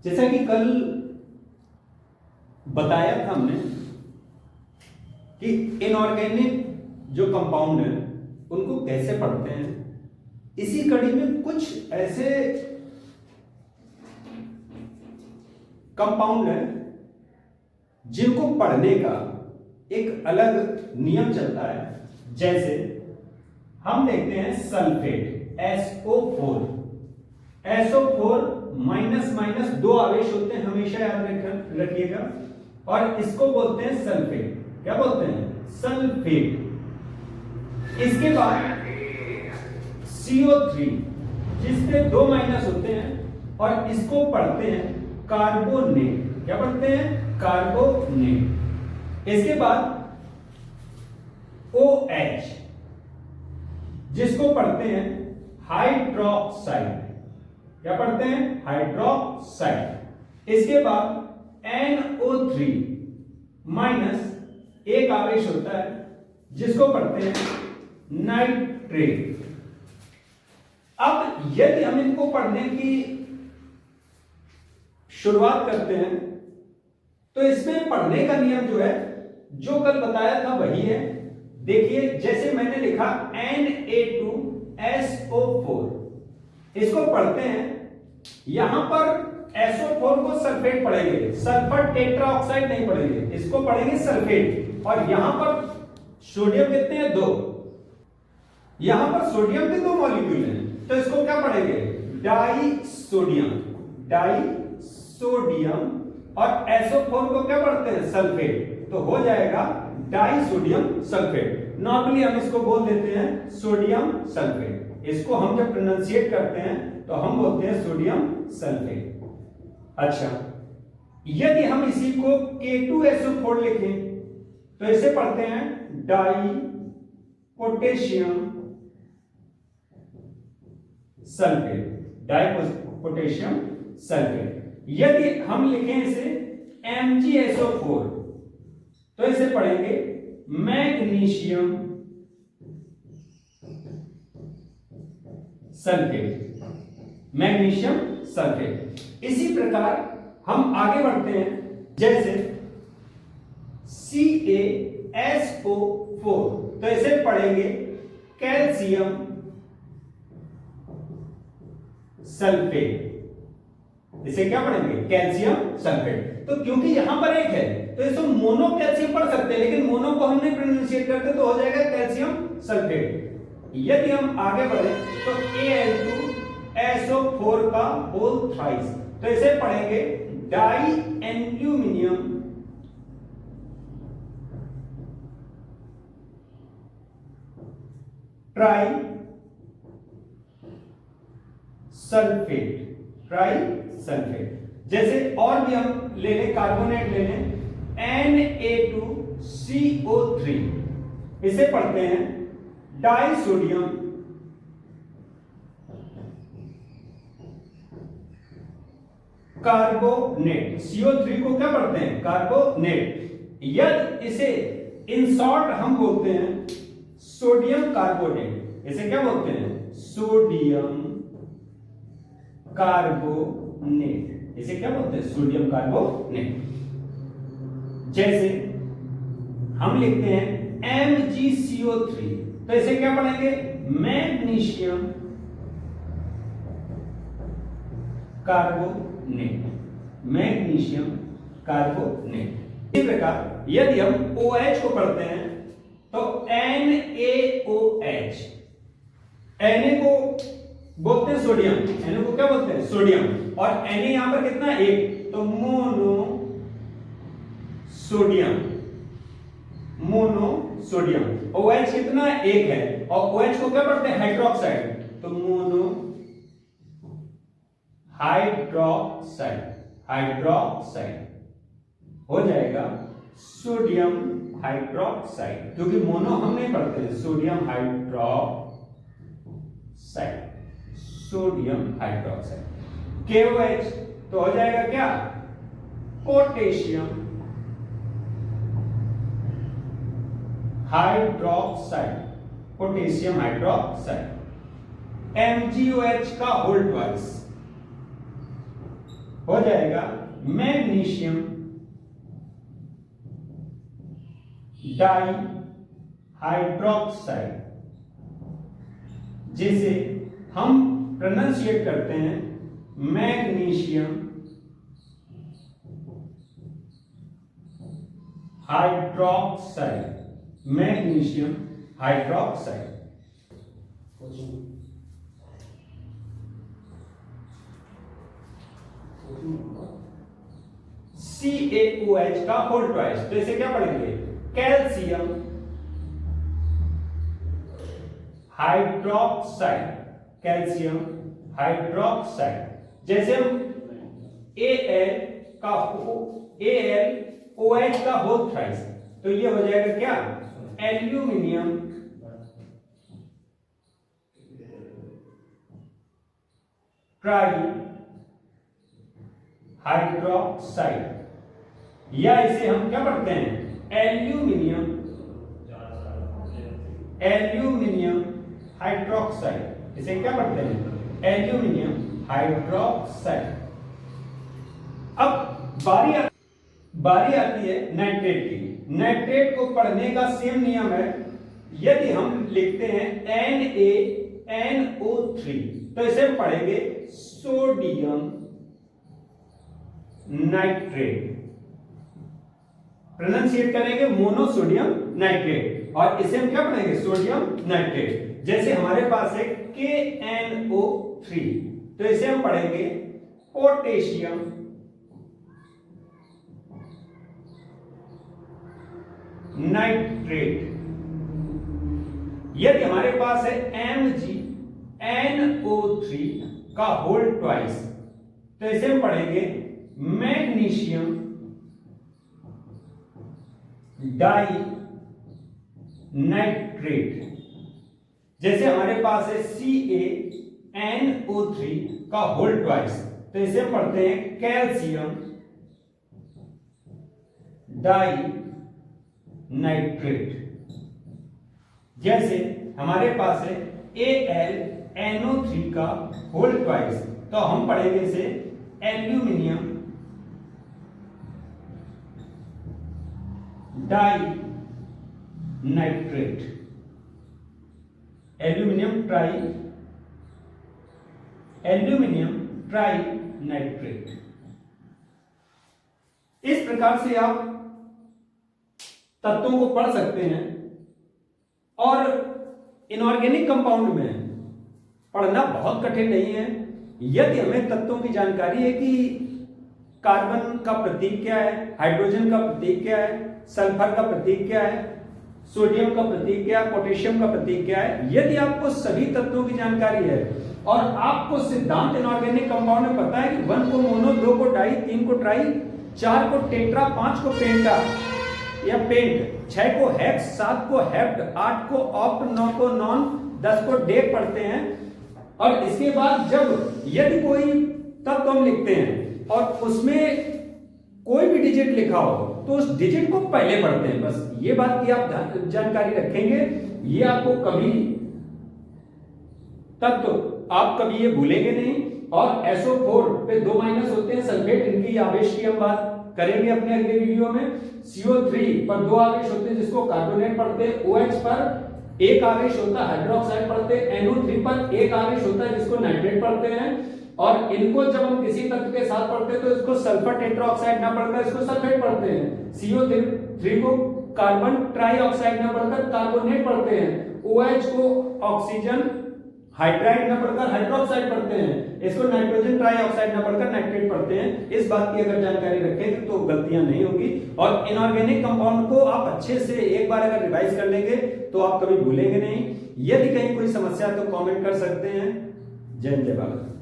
जैसा कि कल बताया था हमने कि इनऑर्गेनिक जो कंपाउंड है उनको कैसे पढ़ते हैं, इसी कड़ी में कुछ ऐसे कंपाउंड है जिनको पढ़ने का एक अलग नियम चलता है। जैसे हम देखते हैं सल्फेट SO4 माइनस माइनस दो आवेश होते हैं, हमेशा याद रखिएगा, और इसको बोलते हैं सल्फेट। क्या बोलते हैं? सल्फेट। इसके बाद CO3 जिसपे दो माइनस होते हैं और इसको पढ़ते हैं कार्बोनेट। क्या पढ़ते हैं? कार्बोनेट। इसके बाद OH जिसको पढ़ते हैं हाइड्रोक्साइड। क्या पढ़ते हैं? हाइड्रोक्साइड। इसके बाद NO3 माइनस एक आवेश होता है जिसको पढ़ते हैं नाइट्रेट। अब यदि हम इनको पढ़ने की शुरुआत करते हैं तो इसमें पढ़ने का नियम जो है, जो कल बताया था वही है। देखिए, जैसे मैंने लिखा Na2SO4, इसको पढ़ते हैं, यहां पर SO4 को सल्फेट पढ़ेंगे, सल्फर टेट्राऑक्साइड नहीं पढ़ेंगे, इसको पढ़ेंगे सल्फेट। और यहां पर सोडियम कितने हैं? 2। यहां पर सोडियम के 2 मॉलिक्यूल हैं, तो इसको क्या पढ़ेंगे? डाइसोडियम। डाइसोडियम। और SO4 को क्या पढ़ते हैं? सल्फेट। तो हो जाएगा डाइसोडियम सल्फेट। नॉर्मली हम इसको बोल देते हैं सोडियम सल्फेट। इसको हम जब प्रोनाउंसिएट करते हैं तो हम बोलते हैं सोडियम सल्फेट। अच्छा, यदि हम इसी को K2SO4 लिखें तो इसे पढ़ते हैं di potassium sulphate. Di potassium sulphate. यदि हम लिखें इसे MgSO4 तो इसे पढ़ेंगे मैग्नीशियम सल्फेट। Magnesium sulphate. इसी प्रकार हम आगे बढ़ते हैं, जैसे CaSO4 तो इसे पढ़ेंगे कैल्शियम सल्फेट। इसे क्या पढ़ेंगे? Calcium sulphate. तो क्योंकि यहां पर एक है तो इसको मोनो कैल्शियम पढ़ सकते हैं, लेकिन मोनो को हम नहीं प्रोनाउंसिएट करते तो हो जाएगा कैल्शियम सल्फेट। यदि हम आगे बढ़े तो Al2SO4 का होल थ्राइस तो इसे पढ़ेंगे di aluminium tri sulphate. Tri sulphate. जैसे और भी हम ले लें, कार्बोनेट ले लें Na2CO3, इसे पढ़ते हैं डाइसोडियम कार्बोनेट। CO3 को क्या पढ़ते हैं? कार्बोनेट। यदि इसे इन शॉर्ट हम बोलते हैं सोडियम कार्बोनेट। इसे क्या बोलते हैं? Sodium carbonate. इसे क्या बोलते हैं? Sodium carbonate. जैसे हम लिखते हैं MgCO3 तो इसे क्या पढ़ेंगे? Magnesium carbonate. Magnesium carbonate. इसी प्रकार यदि हम OH को पढ़ते हैं तो NaOH। Na को बोलते हैं सोडियम। Na को क्या बोलते हैं? सोडियम। और Na यहां पर कितना? 1, तो mono sodium. Mono sodium. OH कितना? 1 है, और OH को क्या पढ़ते हैं? हाइड्रोक्साइड, तो मोनो हाइड्रोक्साइड। हाइड्रोक्साइड हो जाएगा सोडियम हाइड्रोक्साइड, क्योंकि मोनो हम नहीं पढ़ते हैं। Sodium hydroxide. Sodium hydroxide. KOH तो हो जाएगा क्या? Potassium hydroxide. Potassium hydroxide. MgOH का होल ट्वाइस। हो जाएगा मैग्नीशियम डाई हाइड्रोक्साइड, जिसे हम प्रोनाउंसिएट करते हैं magnesium hydroxide, magnesium hydroxide. CaOH का होल ट्वाइस, तो इसे क्या पढ़ेंगे? Calcium hydroxide, calcium hydroxide. जैसे हम AlOH का होल ट्वाइस, तो ये हो जाएगा क्या? एल्यूमिनियम ट्राई हाइड्रोक्साइड, या इसे हम क्या पढ़ते हैं? Aluminium hydroxide. इसे क्या पढ़ते हैं? Aluminium hydroxide. अब बारी आती है नाइट्रेट की। नाइट्रेट को पढ़ने का सेम नियम है। यदि हम लिखते हैं NaNO3, तो इसे हम पढ़ेंगे सोडियम नाइट्रेट, प्रोनाउंसिएट करेंगे मोनोसोडियम नाइट्रेट, और इसे हम क्या पढ़ेंगे? Sodium nitrate. जैसे हमारे पास है KNO3, तो इसे हम पढ़ेंगे पोटेशियम नाइट्रेट। यदि हमारे पास है MgNO3 का होल ट्वाइस, तो इसे हम पढ़ेंगे मैग्नीशियम डाई नाइट्रेट। जैसे हमारे पास है CaNO3 का होल ट्वाइस, तो इसे हम पढ़ते हैं कैल्शियम डाई नाइट्रेट। जैसे हमारे पास है AlNO3 का होल ट्वाइस, तो हम पढ़ेंगे इसे aluminium di nitrate, aluminium tri nitrate. इस प्रकार से आप तत्वों को पढ़ सकते हैं। और इनऑर्गेनिक कंपाउंड में पढ़ना बहुत कठिन नहीं है। यदि हमें तत्वों की जानकारी है कि कार्बन का प्रतीक क्या है, हाइड्रोजन का प्रतीक क्या है, सल्फर का प्रतीक क्या है, सोडियम का प्रतीक क्या है, पोटेशियम का प्रतीक क्या है, यदि आपको सभी तत्वों की जानकारी है और आपको सिद्धांत इनऑर्गेनिक कंपाउंड में पता है कि 1 को मोनो, 2 को डाई, 3 को ट्राई, 4 को टेट्रा, 5 को पेंटा या पेंट, 6 को हेक्स, 7 को हेप्ट, 8 को ऑप्ट, 9 को नॉन, 10 को डेक पढ़ते हैं। और इसके बाद जब यदि कोई तत्व हम लिखते हैं और उसमें कोई भी डिजिट लिखा हो, तो उस डिजिट को पहले पढ़ते हैं। बस ये बात की आप जानकारी रखेंगे, ये आपको कभी तत्व आप कभी ये भूलेंगे नहीं। और SO4 पे 2 माइनस होते हैं सल्फेट, इनकी आवेश की हम बात करेंगे अपने अगले वीडियो में। CO3 पर 2 आवेश होते हैं जिसको कार्बोनेट पढ़ते हैं, OH पर 1 आवेश होता है हाइड्रोक्साइड पढ़ते हैं, NO3 पर 1 आवेश होता है जिसको नाइट्रेट पढ़ते हैं। और इनको जब हम किसी तत्व के साथ पढ़ते हैं तो इसको सल्फर टेट्राऑक्साइड ना पढ़कर इसको सल्फेट पढ़ते हैं। CO3 को कार्बन ट्राईऑक्साइड ना पढ़कर कार्बोनेट पढ़ते हैं। OH को ऑक्सीजन हाइड्राइड ना पढ़कर हाइड्रोक्साइड पढ़ते हैं। इसको नाइट्रोजन ट्राईऑक्साइड ना पढ़कर नाइट्रेट पढ़ते हैं। इस बात की अगर जानकारी रखेंगे तो गलतियां नहीं होगी। और इनऑर्गेनिक कंपाउंड को आप अच्छे से एक बार अगर रिवाइज कर लेंगे तो आप कभी भूलेंगे नहीं। यदि कहीं कोई समस्या तो कमेंट कर सकते हैं। जय हिंद, जय भारत।